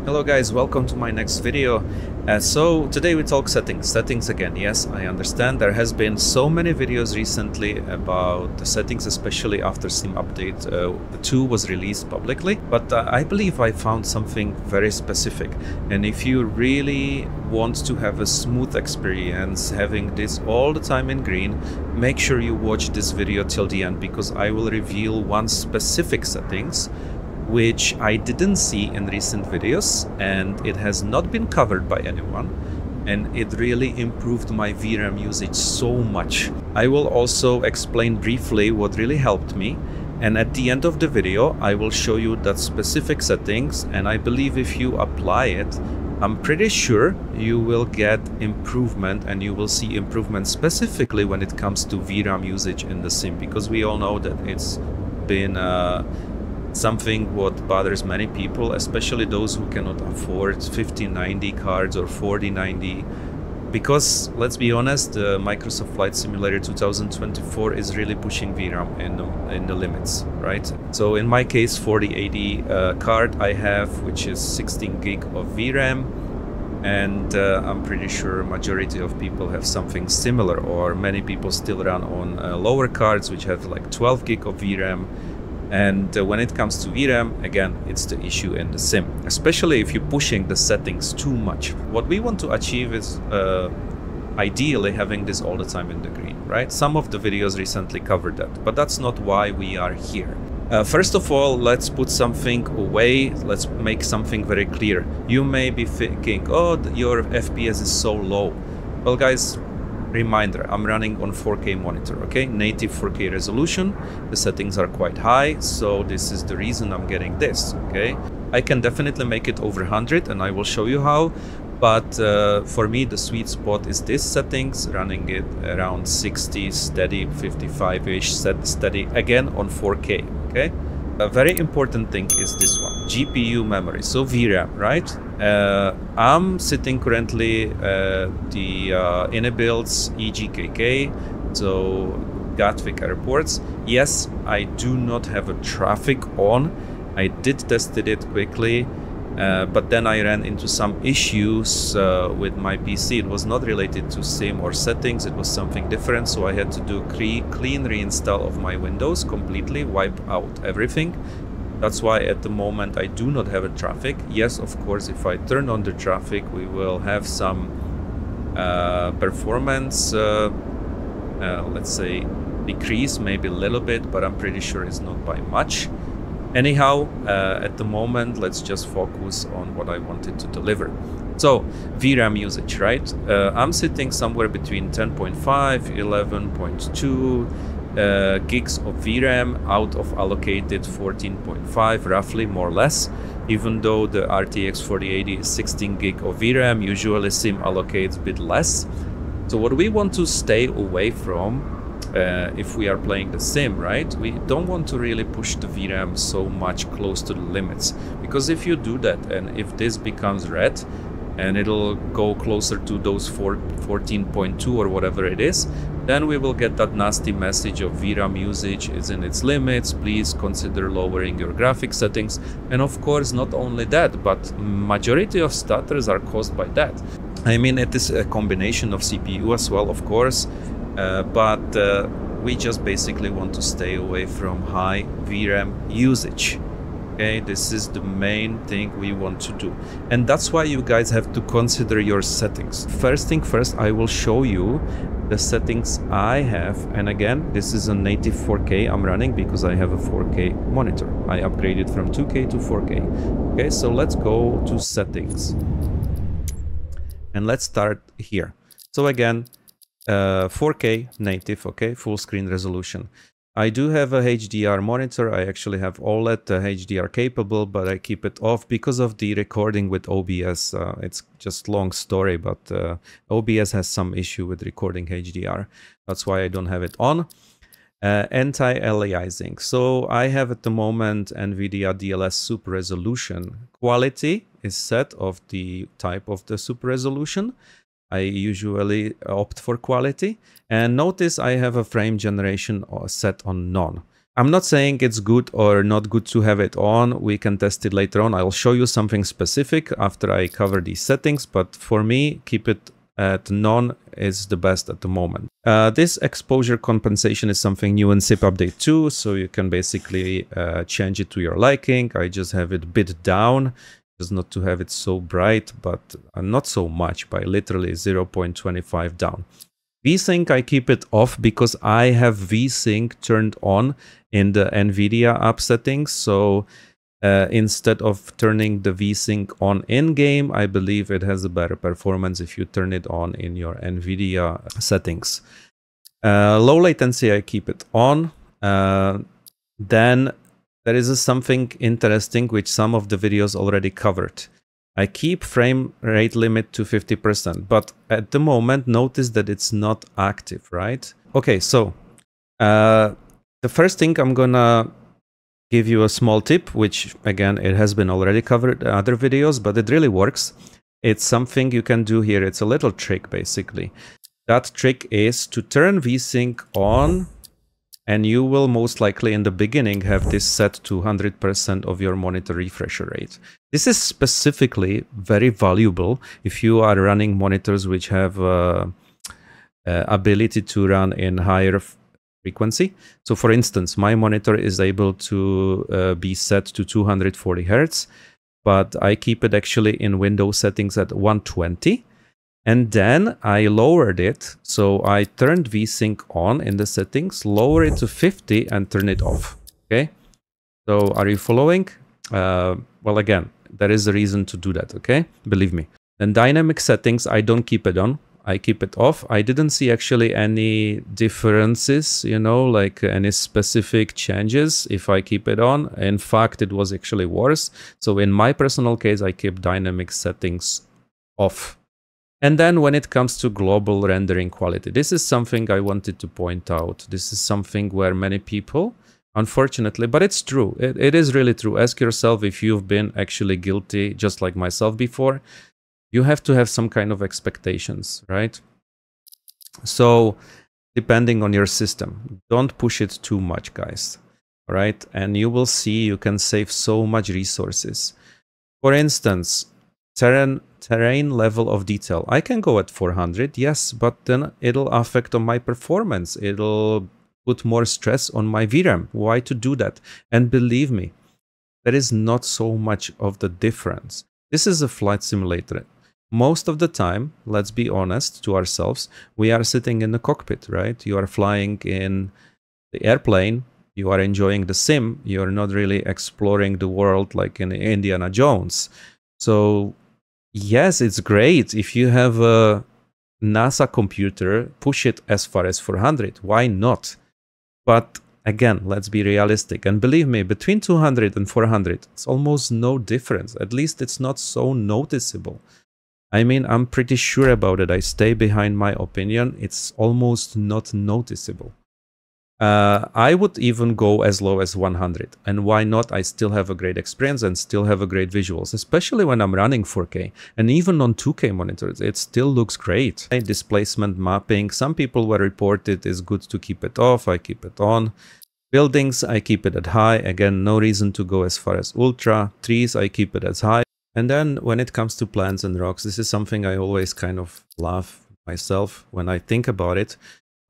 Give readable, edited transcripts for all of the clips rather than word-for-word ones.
Hello guys, welcome to my next video. So today we talk settings again. Yes, I understand there has been so many videos recently about the settings, especially after Steam update 2 was released publicly, but I believe I found something very specific. And if you really want to have a smooth experience having this all the time in green, make sure you watch this video till the end, because I will reveal one specific settings which I didn't see in recent videos, and it has not been covered by anyone, and it really improved my VRAM usage so much. I will also explain briefly what really helped me, and at the end of the video I will show you that specific settings, and I believe if you apply it, I'm pretty sure you will get improvement, and you will see improvement specifically when it comes to VRAM usage in the sim, because we all know that it's been something what bothers many people, especially those who cannot afford 5090 cards or 4090, because let's be honest, the Microsoft Flight Simulator 2024 is really pushing VRAM in the limits, right? So in my case, 4080 card I have, which is 16 gig of VRAM, and I'm pretty sure majority of people have something similar, or many people still run on lower cards which have like 12 gig of VRAM. And when it comes to VRAM, again, it's the issue in the sim, especially if you're pushing the settings too much. What we want to achieve is ideally having this all the time in the green, right? Some of the videos recently covered that, but that's not why we are here. First of all, let's put something away. Let's make something very clear. You may be thinking, oh, your FPS is so low. Well, guys, reminder, I'm running on 4K monitor, okay? Native 4K resolution. The settings are quite high, so this is the reason I'm getting this, okay? I can definitely make it over 100, and I will show you how, but for me the sweet spot is this settings, running it around 60 steady, 55-ish steady, again on 4K, okay? A very important thing is this one, GPU memory, so VRAM, right? I'm sitting currently the Inabuilds EGKK, so Gatwick airports. Yes, I do not have a traffic on. I did tested it quickly, but then I ran into some issues with my PC. It was not related to sim or settings, it was something different, so I had to do clean reinstall of my Windows completely, wipe out everything. That's why at the moment I do not have a traffic. Yes, of course, if I turn on the traffic, we will have some performance, let's say, decrease, maybe a little bit, but I'm pretty sure it's not by much. Anyhow, at the moment, let's just focus on what I wanted to deliver. So, VRAM usage, right? I'm sitting somewhere between 10.5, 11.2 gigs of VRAM out of allocated 14.5, roughly, more or less. Even though the RTX 4080 is 16 gig of VRAM, usually sim allocates a bit less. So what we want to stay away from, if we are playing the sim, right, we don't want to really push the VRAM so much close to the limits, because if you do that, and if this becomes red and it'll go closer to those 14.2 or whatever it is, then we will get that nasty message of VRAM usage is in its limits, please consider lowering your graphics settings. And of course, not only that, but majority of stutters are caused by that. I mean, it is a combination of CPU as well, of course, but we just basically want to stay away from high VRAM usage. Okay, this is the main thing we want to do, and that's why you guys have to consider your settings. First thing first, I will show you the settings I have, and again, this is a native 4K I'm running because I have a 4K monitor. I upgraded from 2K to 4K. Okay, so let's go to settings, and let's start here. So again, 4K native, okay, full screen resolution. I do have a HDR monitor. I actually have OLED HDR capable, but I keep it off because of the recording with OBS. It's just long story, but OBS has some issue with recording HDR. That's why I don't have it on. Anti-aliasing. So I have at the moment NVIDIA DLS Super Resolution. Quality is set of the type of the Super Resolution. I usually opt for quality, and notice I have a frame generation set on none. I'm not saying it's good or not good to have it on. We can test it later on. I'll show you something specific after I cover these settings, but for me, keep it at none is the best at the moment. This exposure compensation is something new in SIP update 2, so you can basically change it to your liking. I just have it bit down, just not to have it so bright, but not so much, by literally 0.25 down. VSync, I keep it off because I have VSync turned on in the NVIDIA app settings. So instead of turning the VSync on in-game, I believe it has a better performance if you turn it on in your NVIDIA settings. Low latency, I keep it on. Then there is something interesting which some of the videos already covered. I keep frame rate limit to 50%, but at the moment, notice that it's not active, right? Okay, so the first thing I'm gonna give you a small tip, which again, it has been already covered in other videos, but it really works. It's something you can do here. It's a little trick, basically. That trick is to turn VSync on, and you will most likely in the beginning have this set to 100% of your monitor refresh rate. This is specifically very valuable if you are running monitors which have ability to run in higher frequency. So for instance, my monitor is able to be set to 240 Hertz, but I keep it actually in Windows settings at 120. And then I lowered it, so I turned VSync on in the settings, lower it to 50 and turn it off, okay? So are you following? Well, again, there is a reason to do that, okay? Believe me. Then dynamic settings, I don't keep it on, I keep it off. I didn't see actually any differences, you know, like any specific changes if I keep it on. In fact, it was actually worse. So in my personal case, I keep dynamic settings off. And then when it comes to global rendering quality, this is something I wanted to point out. This is something where many people, unfortunately, but it's true. It is really true. Ask yourself if you've been actually guilty, just like myself before. You have to have some kind of expectations, right? So depending on your system, don't push it too much, guys. All right. And you will see you can save so much resources. For instance, terrain level of detail. I can go at 400, yes, but then it'll affect on my performance. It'll put more stress on my VRAM. Why to do that? And believe me, there is not so much of the difference. This is a flight simulator. Most of the time, let's be honest to ourselves, we are sitting in the cockpit, right? You are flying in the airplane, you are enjoying the sim, you're not really exploring the world like in Indiana Jones. So yes, it's great if you have a NASA computer, push it as far as 400. Why not? But again, let's be realistic. And believe me, between 200 and 400, it's almost no difference. At least it's not so noticeable. I mean, I'm pretty sure about it. I stay behind my opinion. It's almost not noticeable. I would even go as low as 100. And why not? I still have a great experience and still have a great visuals, especially when I'm running 4K. And even on 2K monitors, it still looks great. Displacement mapping, some people were reported it's good to keep it off. I keep it on. Buildings, I keep it at high. Again, no reason to go as far as ultra. Trees, I keep it as high. And then when it comes to plants and rocks, this is something I always kind of laugh myself when I think about it.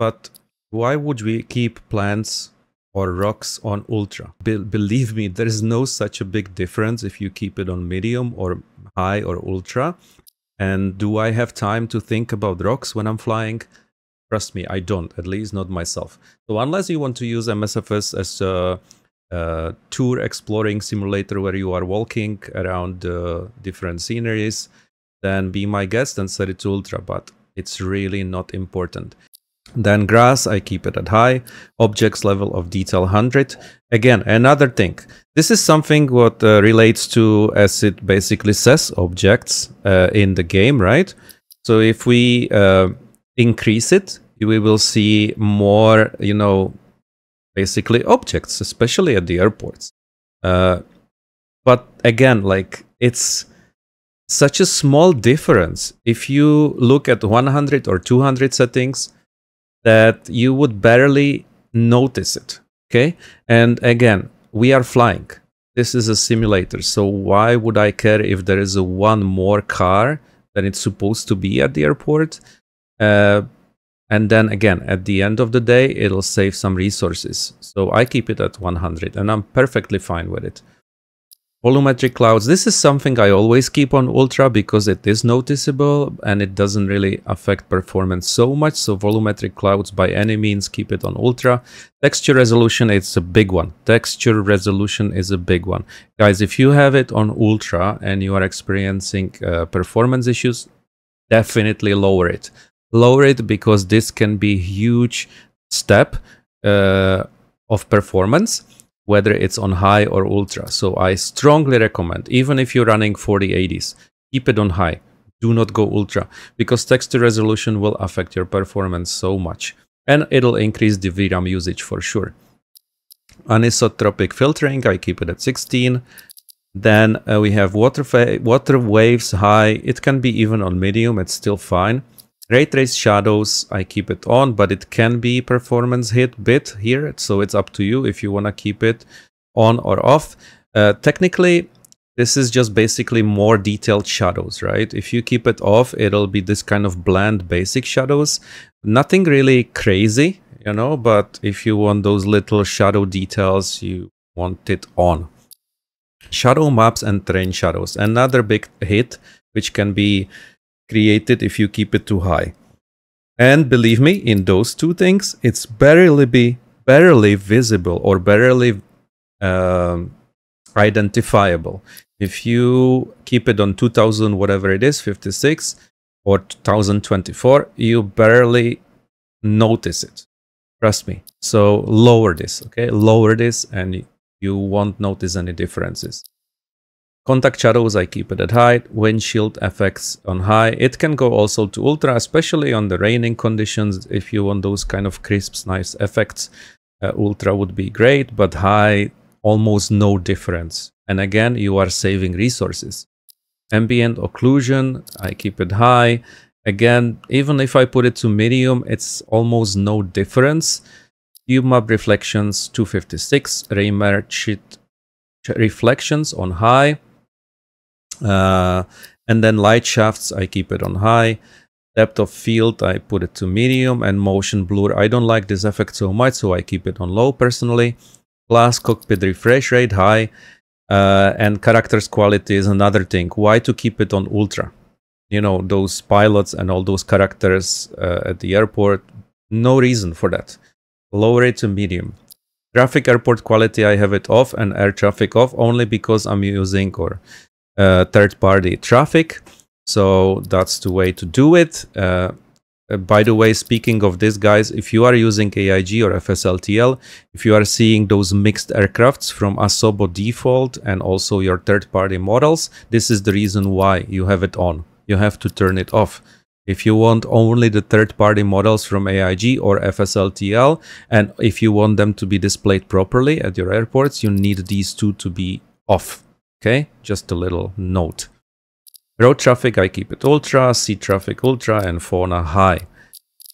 But why would we keep plants or rocks on ultra? Believe me, there is no such a big difference if you keep it on medium or high or ultra. And do I have time to think about rocks when I'm flying? Trust me, I don't, at least not myself. So unless you want to use MSFS as a tour exploring simulator where you are walking around different sceneries, then be my guest and set it to ultra, but it's really not important. Then grass, I keep it at high. Objects level of detail 100. Again, another thing. This is something what relates to, as it basically says, objects in the game, right? So if we increase it, we will see more, you know, basically objects, especially at the airports. But again, like, it's such a small difference. If you look at 100 or 200 settings, that you would barely notice it. Okay, and again, we are flying. This is a simulator, so why would I care if there is a one more car than it's supposed to be at the airport? And then again, at the end of the day, it'll save some resources. So I keep it at 100 and I'm perfectly fine with it. Volumetric clouds, this is something I always keep on ultra because it is noticeable and it doesn't really affect performance so much. So volumetric clouds, by any means, keep it on ultra. Texture resolution, it's a big one. Texture resolution is a big one. Guys, if you have it on ultra and you are experiencing performance issues, definitely lower it. Lower it because this can be a huge step of performance, whether it's on high or ultra. So I strongly recommend, even if you're running 4080s, keep it on high. Do not go ultra, because texture resolution will affect your performance so much. And it'll increase the VRAM usage for sure. Anisotropic filtering, I keep it at 16. Then we have water waves high. It can be even on medium, it's still fine. Ray trace shadows, I keep it on, but it can be performance hit bit here, so it's up to you if you want to keep it on or off. Technically, this is just basically more detailed shadows, right? If you keep it off, it'll be this kind of bland basic shadows. Nothing really crazy, you know, but if you want those little shadow details, you want it on. Shadow maps and terrain shadows, another big hit, which can be created if you keep it too high. And believe me, in those two things, it's barely visible or barely identifiable. If you keep it on 2000, whatever it is, 56 or 2024, you barely notice it. Trust me. So lower this, okay? Lower this and you won't notice any differences. Contact shadows, I keep it at high. Windshield effects on high. It can go also to ultra, especially on the raining conditions. If you want those kind of crisp, nice effects, ultra would be great, but high, almost no difference. And again, you are saving resources. Ambient occlusion, I keep it high. Again, even if I put it to medium, it's almost no difference. Cube map reflections, 256. Ray merchant reflections on high. And then light shafts, I keep it on high. Depth of field, I put it to medium. And motion blur, I don't like this effect so much, so I keep it on low personally. Glass cockpit refresh rate, high. And characters quality is another thing. Why to keep it on ultra? You know, those pilots and all those characters at the airport, no reason for that. Lower it to medium. Traffic airport quality, I have it off, and air traffic off only because I'm using third-party traffic. So that's the way to do it. By the way, speaking of this, guys, if you are using AIG or FSLTL, if you are seeing those mixed aircrafts from Asobo default and also your third-party models, this is the reason why you have it on. You have to turn it off. If you want only the third-party models from AIG or FSLTL, and if you want them to be displayed properly at your airports, you need these two to be off. Okay, just a little note. Road traffic, I keep it ultra, sea traffic ultra, and fauna high.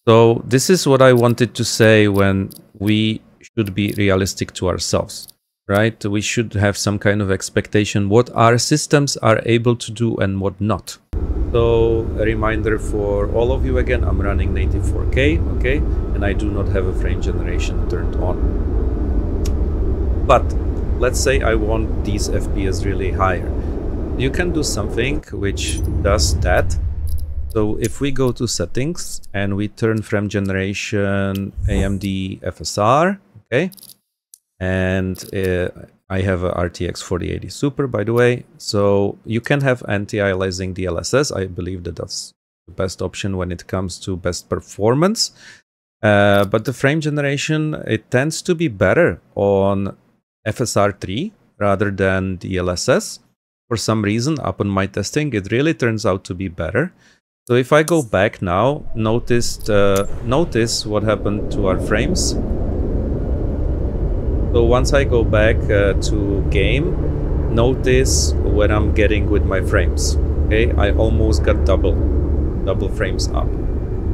So this is what I wanted to say when we should be realistic to ourselves, right? We should have some kind of expectation what our systems are able to do and what not. So a reminder for all of you again, I'm running native 4K, okay? And I do not have a frame generation turned on. But let's say I want these FPS really higher. You can do something which does that. So if we go to settings and we turn frame generation AMD FSR, okay? And I have a RTX 4080 Super, by the way. So you can have anti-aliasing DLSS. I believe that that's the best option when it comes to best performance. But the frame generation, it tends to be better on FSR 3 rather than DLSS. For some reason, upon my testing, it really turns out to be better. So if I go back now, notice what happened to our frames. So once I go back to game, notice what I'm getting with my frames. Okay, I almost got double frames up.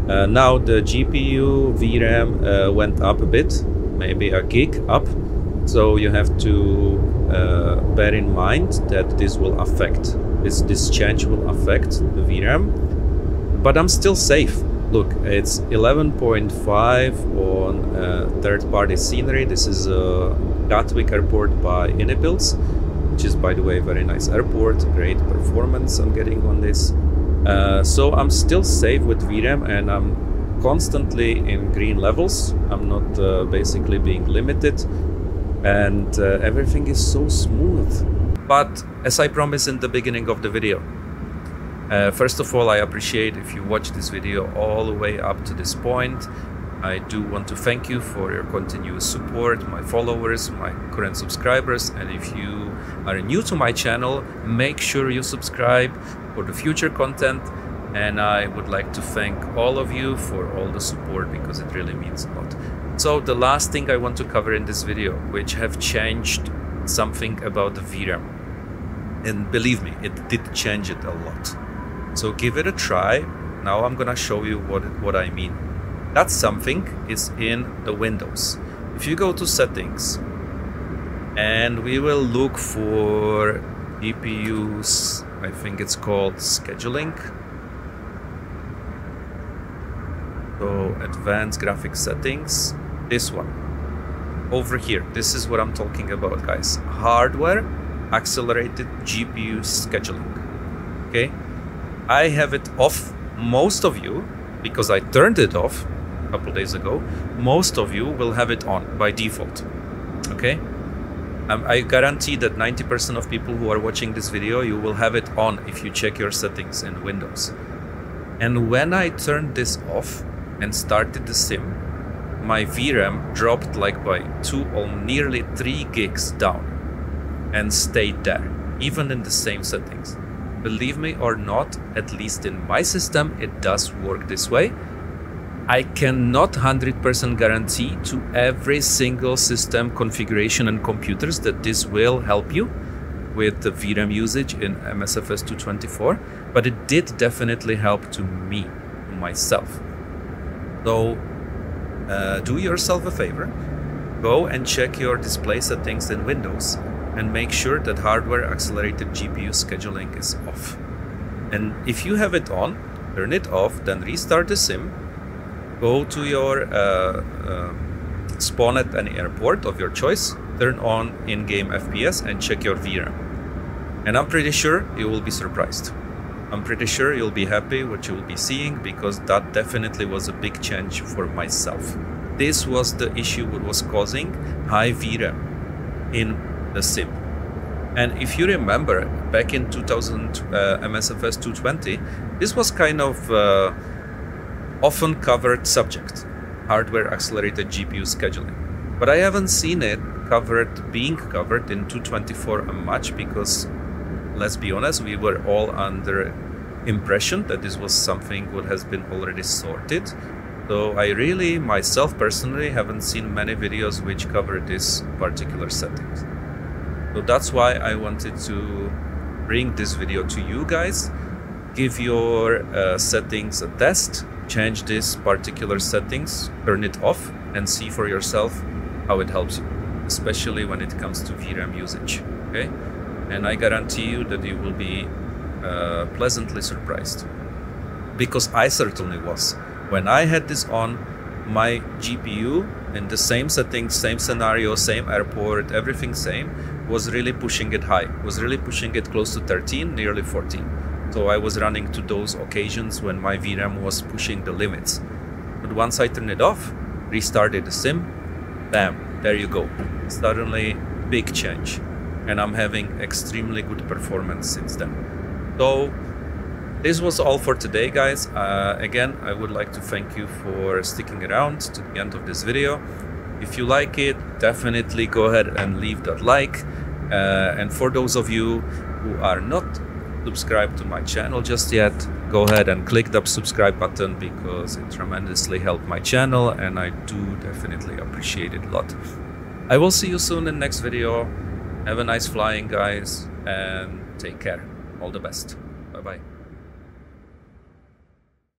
Now the GPU VRAM went up a bit. maybe a gig up. So you have to bear in mind that this will affect, this change will affect the VRAM, but I'm still safe. Look, it's 11.5 on third-party scenery. This is Gatwick Airport by Inipils, which is, by the way, a very nice airport. Great performance I'm getting on this. So I'm still safe with VRAM, and I'm constantly in green levels. I'm not basically being limited, and everything is so smooth. But as I promised in the beginning of the video, first of all, I appreciate if you watch this video all the way up to this point. I do want to thank you for your continuous support, my followers, my current subscribers, and if you are new to my channel, make sure you subscribe for the future content. And I would like to thank all of you for all the support, because it really means a lot. So the last thing I want to cover in this video, which have changed something about the VRAM, and believe me, it did change it a lot. So give it a try. Now I'm gonna show you what I mean. That something is in the Windows. If you go to settings, and we will look for GPUs, I think it's called scheduling. So advanced graphics settings, this one over here, this is what I'm talking about, guys. Hardware accelerated GPU scheduling. Okay, I have it off. Most of you, because I turned it off a couple days ago, most of you will have it on by default. Okay, I guarantee that 90% of people who are watching this video, you will have it on if you check your settings in Windows. And when I turned this off and started the sim, my VRAM dropped like by 2 or nearly 3 gigs down and stayed there, even in the same settings. Believe me or not, at least in my system, it does work this way. I cannot 100% guarantee to every single system configuration and computers that this will help you with the VRAM usage in MSFS2024, but it did definitely help to me, myself. So do yourself a favor, go and check your display settings in Windows and make sure that hardware accelerated GPU scheduling is off. And if you have it on, turn it off, then restart the sim, go to your spawn at any airport of your choice, turn on in-game FPS and check your VRAM. And I'm pretty sure you will be surprised. I'm pretty sure you'll be happy what you will be seeing, because that definitely was a big change for myself. This was the issue what was causing high VRAM in the sim. And if you remember, back in 2000 MSFS220, this was kind of often covered subject, hardware accelerated GPU scheduling. But I haven't seen it being covered in 224 much, because let's be honest, we were all under impression that this was something what has been already sorted. So I really, myself personally, haven't seen many videos which cover this particular settings. So that's why I wanted to bring this video to you guys. Give your settings a test, change this particular settings, turn it off, and see for yourself how it helps you, especially when it comes to VRAM usage. Okay, and I guarantee you that you will be pleasantly surprised, because I certainly was. When I had this on, my GPU in the same settings, same scenario, same airport, everything same, was really pushing it high, was really pushing it close to 13, nearly 14. So I was running to those occasions when my VRAM was pushing the limits. But once I turned it off, restarted the sim, bam, there you go. Suddenly, big change. And I'm having extremely good performance since then. So this was all for today, guys. Again, I would like to thank you for sticking around to the end of this video. If you like it, definitely go ahead and leave that like. And for those of you who are not subscribed to my channel just yet, go ahead and click the subscribe button, because it tremendously helped my channel and I do definitely appreciate it a lot. I will see you soon in the next video. Have a nice flying, guys, and take care. All the best. Bye bye.